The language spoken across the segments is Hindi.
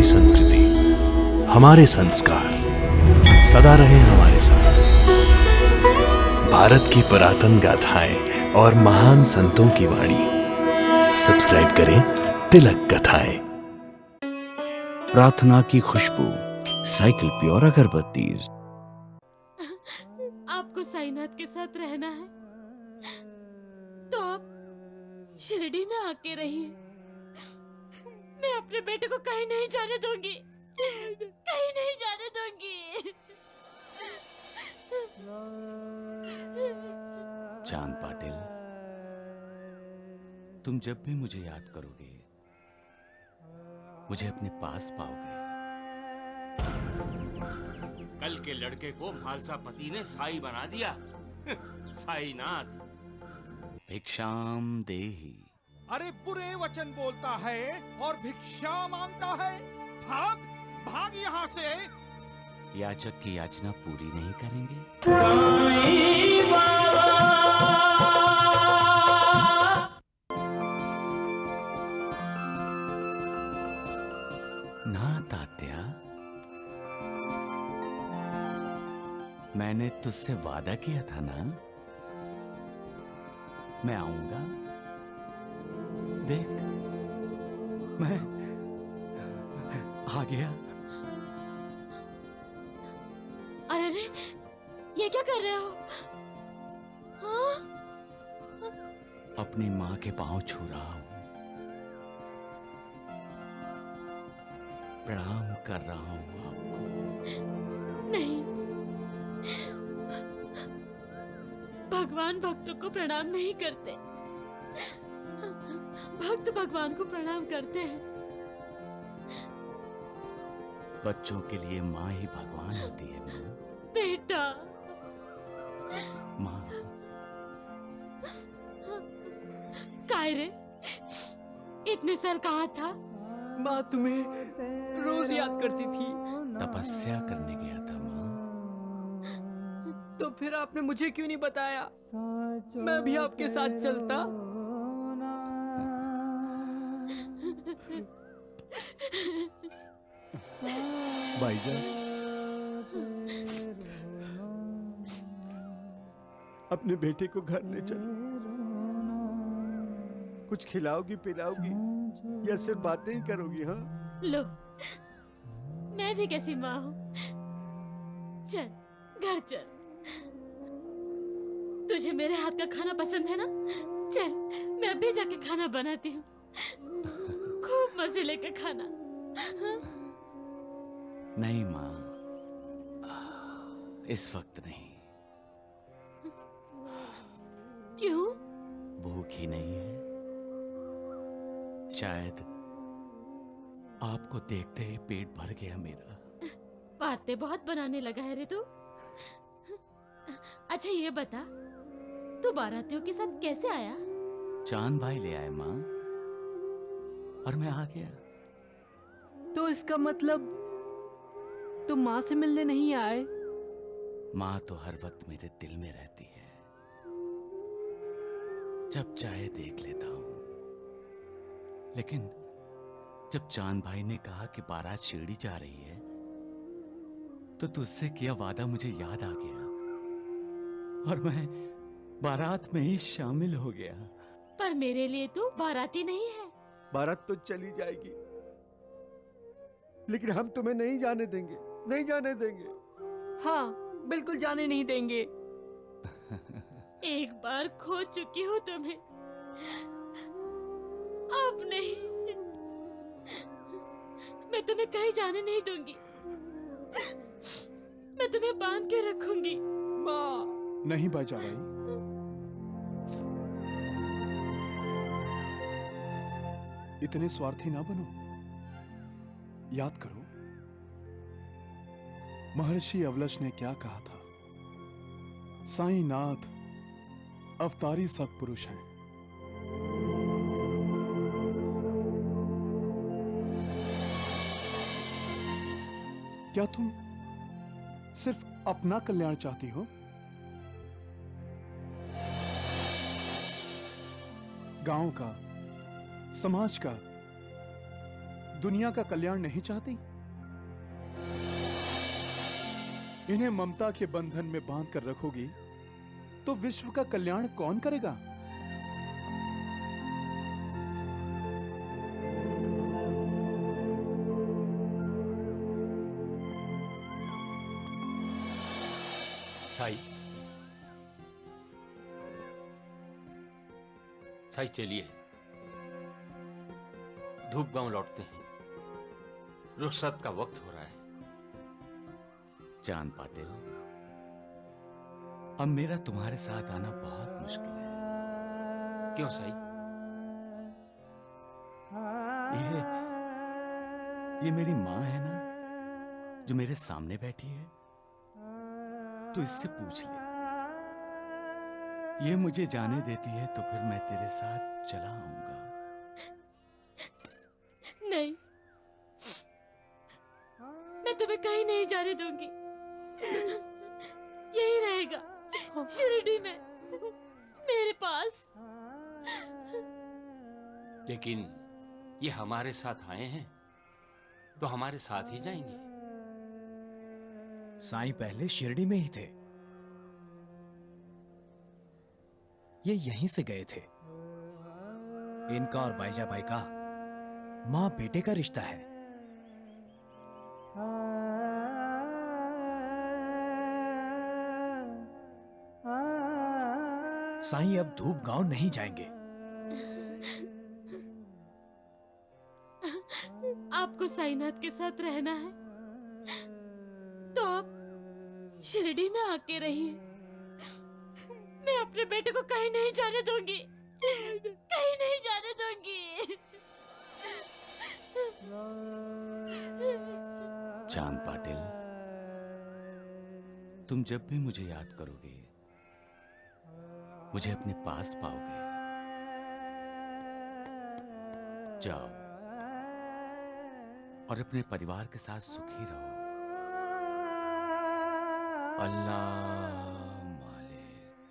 हमारी संस्कृति, हमारे संस्कार सदा रहे हमारे साथ। भारत की पुरातन गाथाएं और महान संतों की वाणी। सब्सक्राइब करें तिलक कथाएं। प्रार्थना की खुशबू, साइकिल प्योर अगरबत्ती। आपको साईनाथ के साथ रहना है तो आप शिरडी में आके रहिए। मैं अपने बेटे को कहीं नहीं जाने दूंगी, कहीं नहीं जाने दूंगी। चांद पाटिल, तुम जब भी मुझे याद करोगे मुझे अपने पास पाओगे। कल के लड़के को खालसा पति ने साई बना दिया। साईनाथ। भिक्षाम देहि। अरे बुरे वचन बोलता है और भिक्षा मांगता है। भाग भाग यहाँ से। याचक की याचना पूरी नहीं करेंगे। ना तात्या, मैंने तुझसे वादा किया था ना, मैं आऊंगा। देख, मैं आ गया। अरे रे, ये क्या कर रहे हो? हाँ? अपनी माँ के पांव छू रहा हूं, प्रणाम कर रहा हूं आपको। नहीं, भगवान भक्तों को प्रणाम नहीं करते, भक्त भगवान को प्रणाम करते हैं। बच्चों के लिए माँ ही भगवान होती है। माँ, बेटा, माँ। काय रे, इतने साल कहाँ था? माँ तुम्हें रोज याद करती थी। तपस्या करने गया था माँ। तो फिर आपने मुझे क्यों नहीं बताया? मैं भी आपके साथ चलता। भाईजान, अपने बेटे को घर ले चलो। कुछ खिलाओगी पिलाओगी या सिर्फ बातें ही करोगी? हाँ, लो, मैं भी कैसी माँ हूँ। चल, घर चल। तुझे मेरे हाथ का खाना पसंद है ना? चल, मैं अभी जाके खाना बनाती हूँ। खूब मजे लेकर खाना। हाँ? नहीं माँ, इस वक्त नहीं। क्यों? भूख ही नहीं है। शायद आपको देखते ही पेट भर गया मेरा। बातें बहुत बनाने लगा है रे तू। अच्छा ये बता, तू बारातियों के साथ कैसे आया? चांद भाई ले आए माँ, और मैं आ गया। तो इसका मतलब तुम माँ से मिलने नहीं आए? माँ तो हर वक्त मेरे दिल में रहती है। जब चाहे देख लेता हूं। लेकिन जब चांद भाई ने कहा कि बारात शिरडी जा रही है, तो तुझसे किया वादा मुझे याद आ गया और मैं बारात में ही शामिल हो गया। पर मेरे लिए तू बाराती नहीं है। बारात तो चली जाएगी, लेकिन हम तुम्हें नहीं जाने देंगे, नहीं जाने देंगे। हाँ, बिल्कुल जाने नहीं देंगे। एक बार खो चुकी हूँ तुम्हें, अब नहीं। मैं तुम्हें कहीं जाने नहीं दूंगी। मैं तुम्हें बांध के रखूंगी। माँ। नहीं बाजा भाई, इतने स्वार्थी ना बनो। याद करो, महर्षि अवलश ने क्या कहा था? साईनाथ अवतारी सत्पुरुष हैं। क्या तुम सिर्फ अपना कल्याण चाहती हो? गांव का, समाज का, दुनिया का कल्याण नहीं चाहती? इन्हें ममता के बंधन में बांध कर रखोगी तो विश्व का कल्याण कौन करेगा? साई, साई चलिए, धूप गांव लौटते हैं। रुखसत का वक्त हो रहा है। चांद पाटिल, अब मेरा तुम्हारे साथ आना बहुत मुश्किल है। क्यों साई? ये मेरी माँ है ना, जो मेरे सामने बैठी है, तो इससे पूछ ले। ये मुझे जाने देती है तो फिर मैं तेरे साथ चला आऊंगा। नहीं, मैं तुम्हें कहीं नहीं जाने दूंगी। यही रहेगा शिरडी में, मेरे पास। लेकिन ये हमारे साथ आए हैं तो हमारे साथ ही जाएंगे। साईं पहले शिरडी में ही थे। ये यहीं से गए थे। इनका और बाईजाबाई का मां बेटे का रिश्ता है। साईं अब धूप गांव नहीं जाएंगे। आपको साईनाथ के साथ रहना है तो आप शिरडी में आके रहिए। मैं अपने बेटे को कहीं नहीं जाने दूंगी, कहीं नहीं जाने दूंगी। चांद पाटिल, तुम जब भी मुझे याद करोगे, मुझे अपने पास पाओगे। जाओ और अपने परिवार के साथ सुखी रहो। अल्लाह मालिक।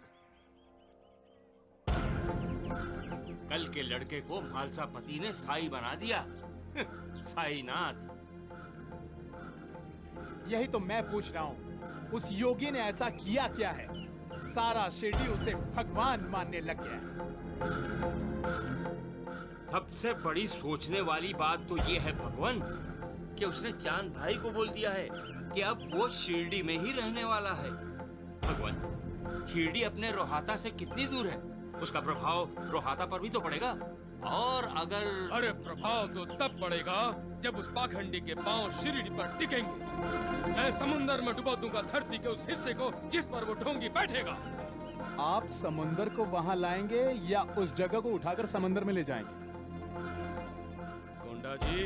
कल के लड़के को खालसा पति ने साई बना दिया। साईनाथ। यही तो मैं पूछ रहा हूँ, उस योगी ने ऐसा किया क्या है? सारा शिरडी उसे भगवान मानने लग गया है। सबसे बड़ी सोचने वाली बात तो ये है भगवान, कि उसने चांद भाई को बोल दिया है कि अब वो शिरडी में ही रहने वाला है। भगवान, शिरडी अपने रोहाता से कितनी दूर है? उसका प्रभाव रोहाता पर भी तो पड़ेगा। और अगर अरे प्रभाव तो तब पड़ेगा जब उस पाखंडी के पांव शिरडी पर टिकेंगे। मैं समुंदर में डुबा दूंगा धरती के उस हिस्से को जिस पर वो ढोंगी बैठेगा। आप समुंदर को वहां लाएंगे या उस जगह को उठाकर समंदर में ले जाएंगे? गोंडा जी,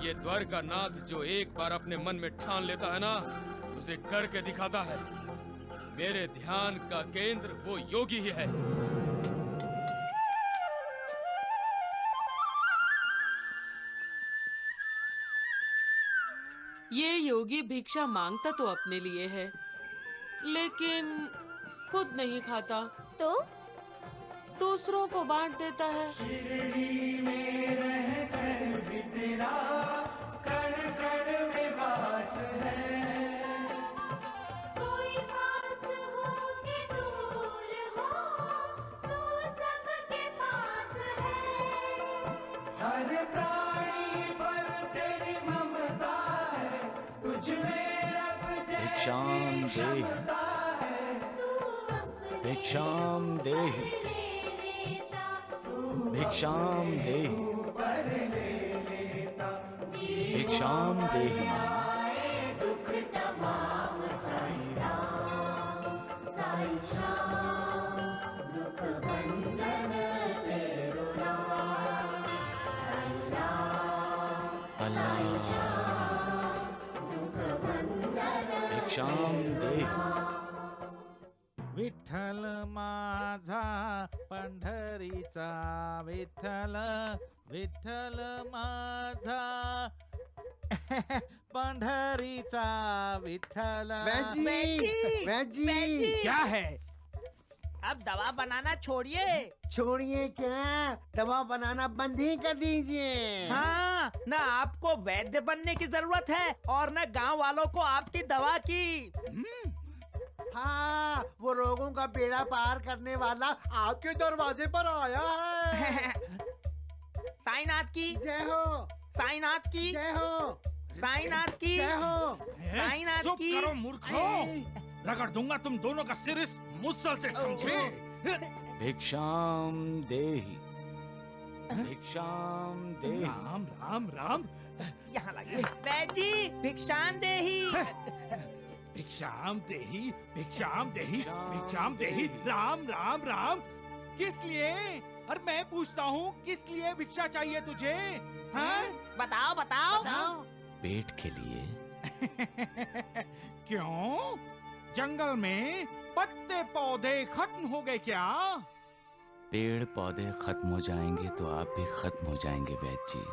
ये द्वारका नाथ जो एक बार अपने मन में ठान लेता है ना, उसे करके दिखाता है। मेरे ध्यान का केंद्र वो योगी ही है। ये योगी भिक्षा मांगता तो अपने लिए है, लेकिन खुद नहीं खाता तो दूसरों को बांट देता है। कोई पास हो के दूर हो, तू सबके पास है। हर प्राणी पर तेरी ममता है, तुझ में रब भिक्षाम देहि, भिक्षाम देहि, भिक्षाम देहि, भिक्षाम देहि। दुख तमाम साईं राम, साईं श्याम, दुख भंजन तेरो नाम। साईं राम, साईं श्याम, दुख भंजन भिक्षाम देहि। विठ्ठल माझा पंढरीचा विठ्ठल, विठ्ठल माझा पंढरीचा विठ्ठल। जी, क्या है? अब दवा बनाना छोड़िए। छोड़िए क्या, दवा बनाना बंद ही कर दीजिए। हाँ, न आपको वैद्य बनने की जरूरत है और न गांव वालों को आपकी दवा की। हाँ, वो रोगों का बेड़ा पार करने वाला आपके दरवाजे पर आया है। साईनाथ की जय हो, साईनाथ की जय हो, साईनाथ की जय हो। साईनाथ चुप की। करो मूर्खों, रगड़ दूंगा तुम दोनों का सिर इस मुसल से, समझे? भिक्षाम देहि, भिक्षाम देहि। राम राम राम, यहाँ लाइए। वैद्य जी, भिक्षाम देहि। भिक्षाम देहि, भिक्षाम देहि, भिक्षाम देहि। राम राम राम, किस लिए? और मैं पूछता हूँ, किस लिए भिक्षा चाहिए तुझे? हाँ? बताओ बताओ। पेट के लिए। क्यों? जंगल में पत्ते पौधे खत्म हो गए क्या? पेड़ पौधे खत्म हो जाएंगे तो आप भी खत्म हो जाएंगे वैद्य जी।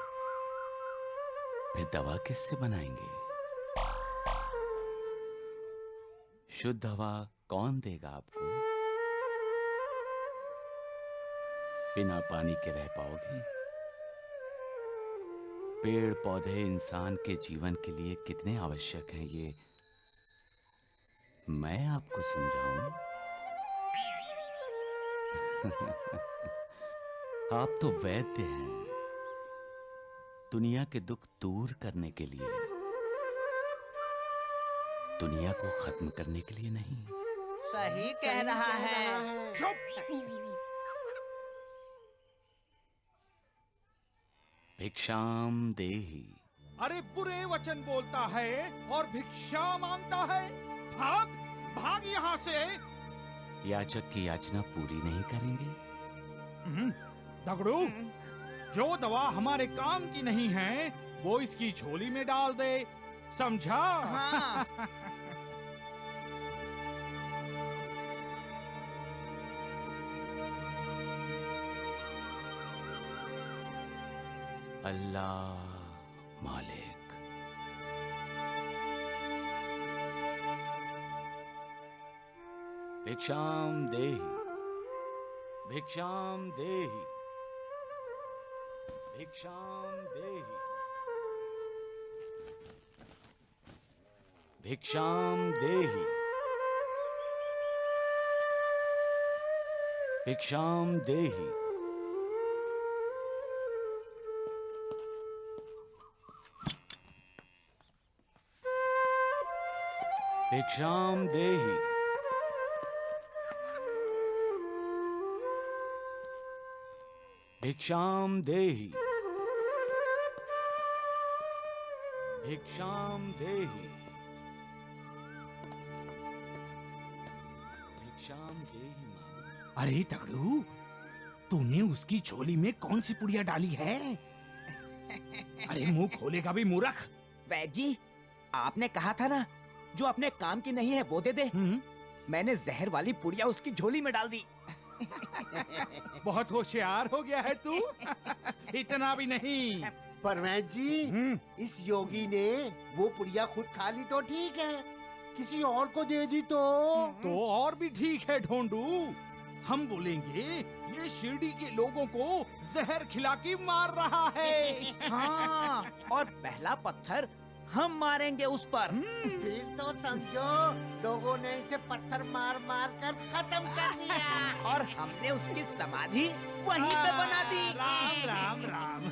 फिर दवा किससे बनाएंगे? शुद्ध हवा कौन देगा आपको? बिना पानी के रह पाओगे? पेड़ पौधे इंसान के जीवन के लिए कितने आवश्यक हैं, ये मैं आपको समझाऊं? आप तो वैद्य हैं, दुनिया के दुख दूर करने के लिए, दुनिया को खत्म करने के लिए नहीं। सही कह रहा है। चुप! भिक्षाम देहि। अरे बुरे वचन बोलता है और भिक्षा मांगता है। भाग भाग यहाँ से। याचक की याचना पूरी नहीं करेंगे? दगड़ू, जो दवा हमारे काम की नहीं है वो इसकी झोली में डाल दे, समझा? हाँ। अल्लाह मालिक। भिक्षाम देहि, भिक्षाम देहि, भिक्षाम देहि, भिक्षाम देहि, भिक्षाम देहि। भिक्षाम देहि। भिक्षाम देहि। भिक्षाम देहि। भिक्षाम देहि माँ। अरे तगड़ू, तूने उसकी झोली में कौन सी पुड़िया डाली है? अरे मुंह खोलेगा भी मूर्ख। वैद्य जी, आपने कहा था ना, जो अपने काम की नहीं है वो दे दे। मैंने जहर वाली पुड़िया उसकी झोली में डाल दी। बहुत होशियार हो गया है तू। इतना भी नहीं। पर वैद्य जी, इस योगी ने वो पुड़िया खुद खा ली तो ठीक है, किसी और को दे दी तो और भी ठीक है ढोंडू। हम बोलेंगे ये शिरडी के लोगों को जहर खिला के मार रहा है। हाँ, और पहला पत्थर हम मारेंगे उस पर। फिर तो समझो लोगों ने इसे पत्थर मार मार कर खत्म कर दिया। और हमने उसकी समाधि वहीं पे बना दी। राम राम राम।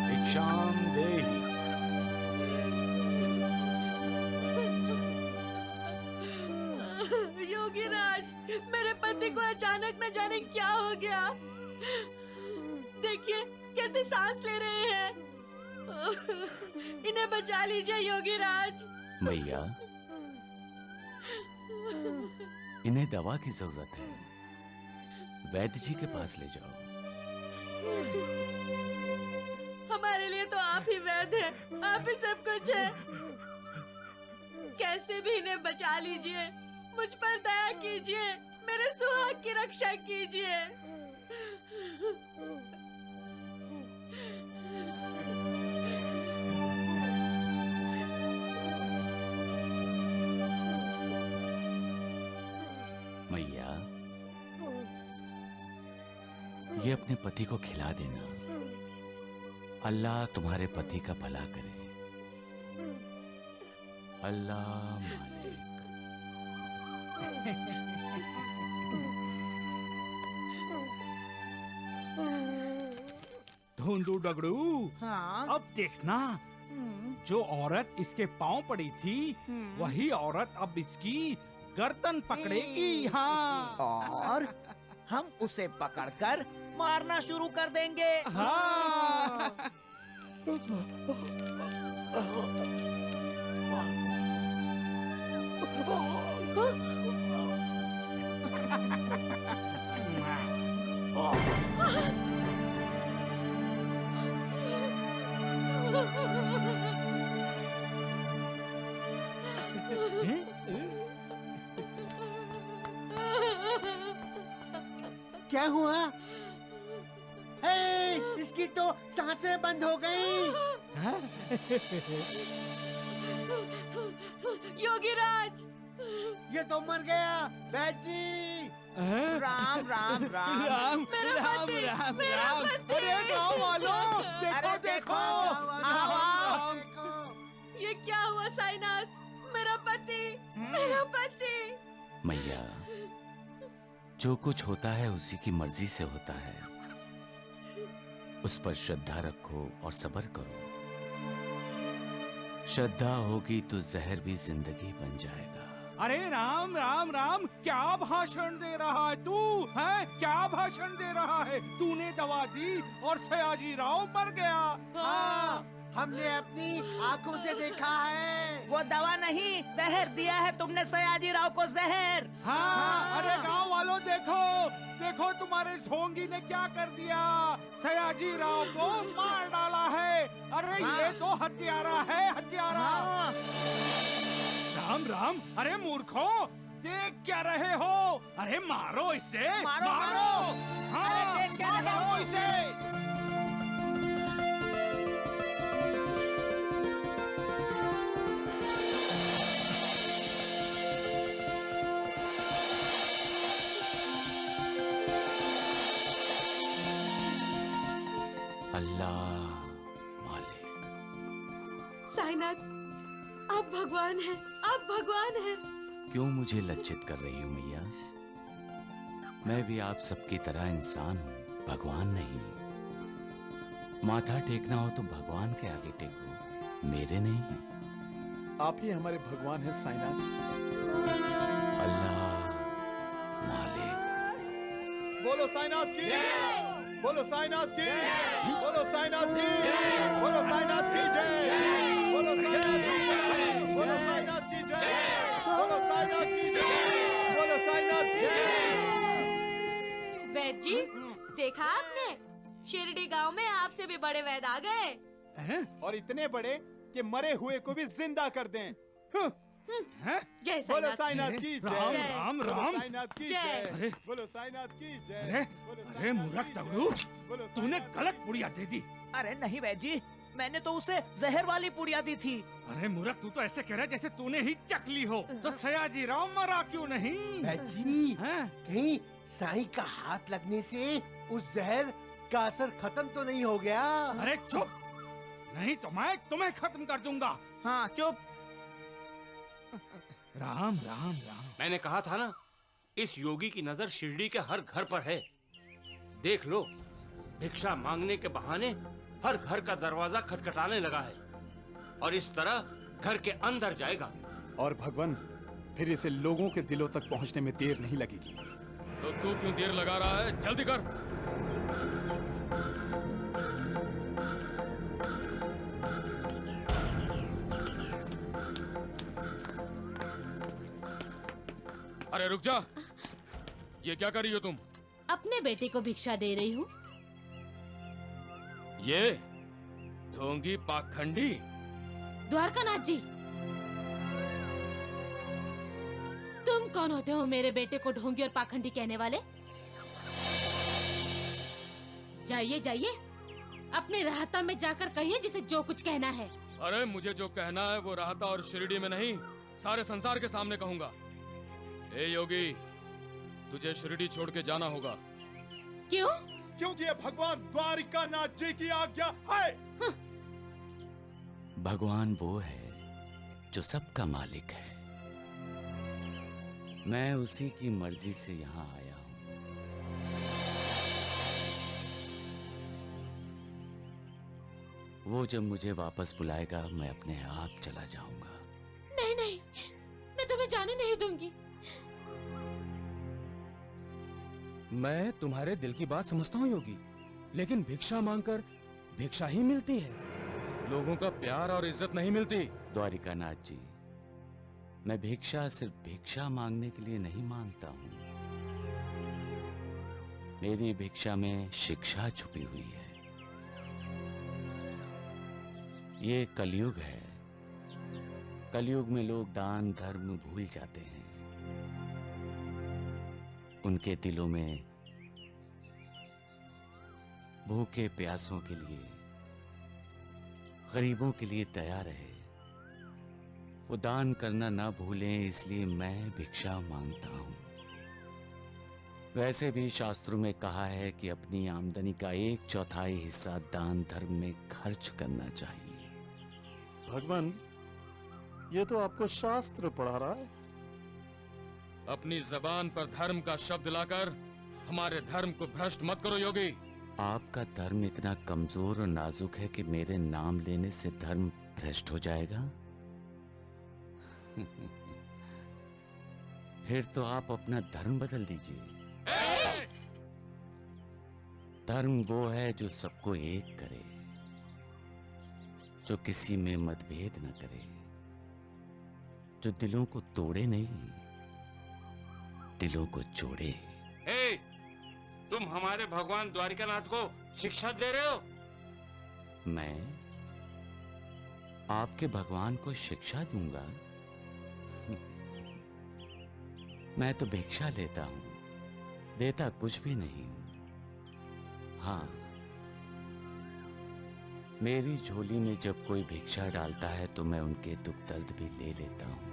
भिक्षाम देहि। योगीराज, मेरे पति को अचानक न जाने क्या हो गया। देखिए कैसे सांस ले रहे हैं। इन्हें बचा लीजिए योगीराज। भैया, इन्हें दवा की जरूरत है, वैद्य जी के पास ले जाओ। हमारे लिए तो आप ही वैद्य हैं, आप ही सब कुछ है। कैसे भी इन्हें बचा लीजिए, मुझ पर दया कीजिए, मेरे सुहाग की रक्षा कीजिए। ये अपने पति को खिला देना। अल्लाह तुम्हारे पति का भला करे। अल्लाह मालिक। धुंधु डगड़ू, हाँ? अब देखना, जो औरत इसके पांव पड़ी थी वही औरत अब इसकी गर्दन पकड़ेगी। हाँ, और हम उसे पकड़कर मारना शुरू कर देंगे। हाँ। क्या हुआ? हे, इसकी तो सांसें बंद हो गई। योगीराज, ये तो मर गया। बैजी, राम राम राम राम मेरा राम पति, राम मेरा राम। पति। अरे गाँव वालों, देखो अरे देखो, आओ, आओ। ये क्या हुआ साईनाथ? मेरा पति, मेरा पति। मैया, जो कुछ होता है उसी की मर्जी से होता है। उस पर श्रद्धा रखो और सब्र करो। श्रद्धा होगी तो जहर भी जिंदगी बन जाएगा। अरे राम राम राम, क्या भाषण दे रहा है तू? है क्या भाषण दे रहा है? तूने दवा दी और सयाजी राव मर गया। हाँ, हमने अपनी आंखों से देखा है। वो दवा नहीं, जहर दिया है तुमने सयाजी राव को, जहर। हाँ, अरे गांव वालों देखो, देखो तुम्हारे झोंगी ने क्या कर दिया। सयाजी राव को मार डाला है। अरे ये तो हत्यारा है, हत्यारा। राम राम, अरे मूर्खों, देख क्या रहे हो? अरे मारो इसे, मारो, मारो। हाँ, अरे देख क्या रहे हो? मारो इसे। अल्लाह मालिक। साईनाथ, आप भगवान हैं, आप भगवान हैं। क्यों मुझे लज्जित कर रही हो मैया? मैं भी आप सबकी तरह इंसान हूँ, भगवान नहीं। माथा टेकना हो तो भगवान के आगे टेको, मेरे नहीं। आप ही हमारे भगवान हैं साईनाथ। अल्लाह मालिक। बोलो साईनाथ की, बोलो साईनाथ की, बोलो साईनाथ की, बोलो साईनाथ की जय, बोलो साईनाथ की जय, बोलो साईनाथ की जय, बोलो साईनाथ की जय, बोलो साईनाथ की जय। वैद्य जी, देखा आपने? शिरडी गांव में आपसे भी बड़े वैद्य आ गए। और इतने बड़े कि मरे हुए को भी जिंदा कर दें। जय बोलो साईनाथ की जय, राम राम बोलो राम। साईनाथ की जय। जय, बोलो साईनाथ की जय। अरे अरे मूर्ख तगड़ू, तूने गलत पुड़िया दे दी। अरे नहीं वैद्य जी, मैंने तो उसे जहर वाली पुड़िया दी थी। अरे मूर्ख, तू तो ऐसे कह रहा है जैसे तूने ही चख ली हो। तो सयाजी राव मरा क्यों नहीं? बैजी, कहीं साईं का हाथ लगने से उस जहर का असर खत्म तो नहीं हो गया? अरे चुप, नहीं तो मैं तुम्हें खत्म कर दूंगा। हाँ चुप। राम राम राम। मैंने कहा था ना, इस योगी की नजर शिरडी के हर घर पर है। देख लो, भिक्षा मांगने के बहाने हर घर का दरवाजा खटखटाने लगा है और इस तरह घर के अंदर जाएगा। और भगवान, फिर इसे लोगों के दिलों तक पहुंचने में देर नहीं लगेगी। तो तू क्यों देर लगा रहा है? जल्दी कर। अरे रुक जा, ये क्या कर रही हो तुम? अपने बेटे को भिक्षा दे रही हूँ। ये ढोंगी पाखंडी। द्वारकानाथ जी, तुम कौन होते हो मेरे बेटे को ढोंगी और पाखंडी कहने वाले? जाइए जाइए, अपने राहता में जाकर कहिए जिसे जो कुछ कहना है। अरे मुझे जो कहना है वो राहता और शिरडी में नहीं, सारे संसार के सामने कहूंगा। ए योगी, तुझे शिरडी छोड़ के जाना होगा। क्यों? क्योंकि ये भगवान द्वारिकानाथ जी की आज्ञा है। भगवान वो है जो सबका मालिक है। मैं उसी की मर्जी से यहाँ आया हूँ। वो जब मुझे वापस बुलाएगा मैं अपने आप चला जाऊंगा। नहीं नहीं, मैं तुम्हें जाने नहीं दूंगी। मैं तुम्हारे दिल की बात समझता हूँ योगी, लेकिन भिक्षा मांगकर भिक्षा ही मिलती है, लोगों का प्यार और इज्जत नहीं मिलती। द्वारिकानाथ जी, मैं भिक्षा सिर्फ भिक्षा मांगने के लिए नहीं मांगता हूँ। मेरी भिक्षा में शिक्षा छुपी हुई है। ये कलयुग है। कलयुग में लोग दान धर्म भूल जाते हैं। उनके दिलों में भूखे प्यासों के लिए, गरीबों के लिए दया रहे। वो दान करना ना भूलें, इसलिए मैं भिक्षा मांगता हूं। वैसे भी शास्त्रों में कहा है कि अपनी आमदनी का 1/4 हिस्सा दान धर्म में खर्च करना चाहिए। भगवान, ये तो आपको शास्त्र पढ़ा रहा है। अपनी जबान पर धर्म का शब्द लाकर हमारे धर्म को भ्रष्ट मत करो योगी। आपका धर्म इतना कमजोर और नाजुक है कि मेरे नाम लेने से धर्म भ्रष्ट हो जाएगा? फिर तो आप अपना धर्म बदल दीजिए। धर्म वो है जो सबको एक करे, जो किसी में मतभेद न करे, जो दिलों को तोड़े नहीं, दिलों को जोड़े। ए, तुम हमारे भगवान द्वारिकानाथ को शिक्षा दे रहे हो? मैं आपके भगवान को शिक्षा दूंगा? मैं तो भिक्षा लेता हूं, देता कुछ भी नहीं हूं। हाँ, मेरी झोली में जब कोई भिक्षा डालता है तो मैं उनके दुख दर्द भी ले लेता हूं,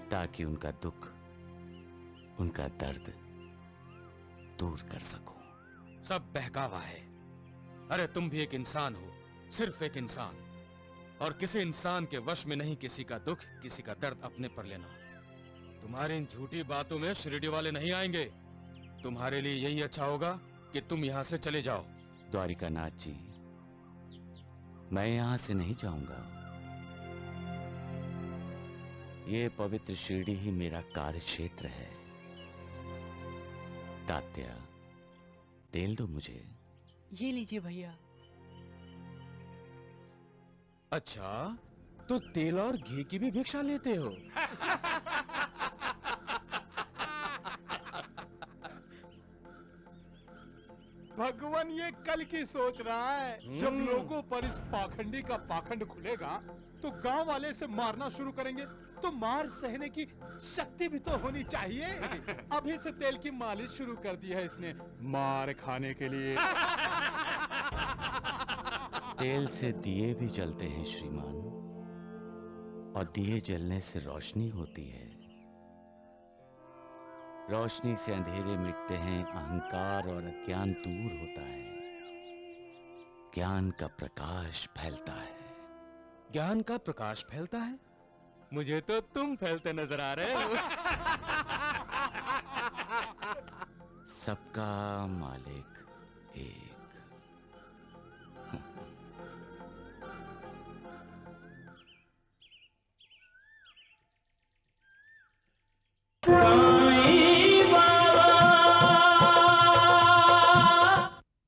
ताकि उनका दुख, उनका दर्द दूर कर सकूं। सब बहकावा है। अरे तुम भी एक इंसान हो, सिर्फ एक इंसान, और किसी इंसान के वश में नहीं किसी का दुख, किसी का दर्द अपने पर लेना। तुम्हारी इन झूठी बातों में शिरडी वाले नहीं आएंगे। तुम्हारे लिए यही अच्छा होगा कि तुम यहाँ से चले जाओ। द्वारिकानाथ जी, मैं यहाँ से नहीं जाऊंगा। ये पवित्र शिरडी ही मेरा कार्य क्षेत्र है। तात्या, तेल दो मुझे। ये लीजिए भैया। अच्छा, तो तेल और घी की भी भिक्षा लेते हो? भगवान ये कल की सोच रहा है। जब लोगों पर इस पाखंडी का पाखंड खुलेगा तो गांव वाले से मारना शुरू करेंगे, तो मार सहने की शक्ति भी तो होनी चाहिए। अभी से तेल की मालिश शुरू कर दी है इसने, मार खाने के लिए। तेल से दिए भी जलते हैं श्रीमान, और दिए जलने से रोशनी होती है। रोशनी से अंधेरे मिटते हैं, अहंकार और अज्ञान दूर होता है, ज्ञान का प्रकाश फैलता है। ज्ञान का प्रकाश फैलता है? मुझे तो तुम फैलते नजर आ रहे हो। सबका मालिक एक। राम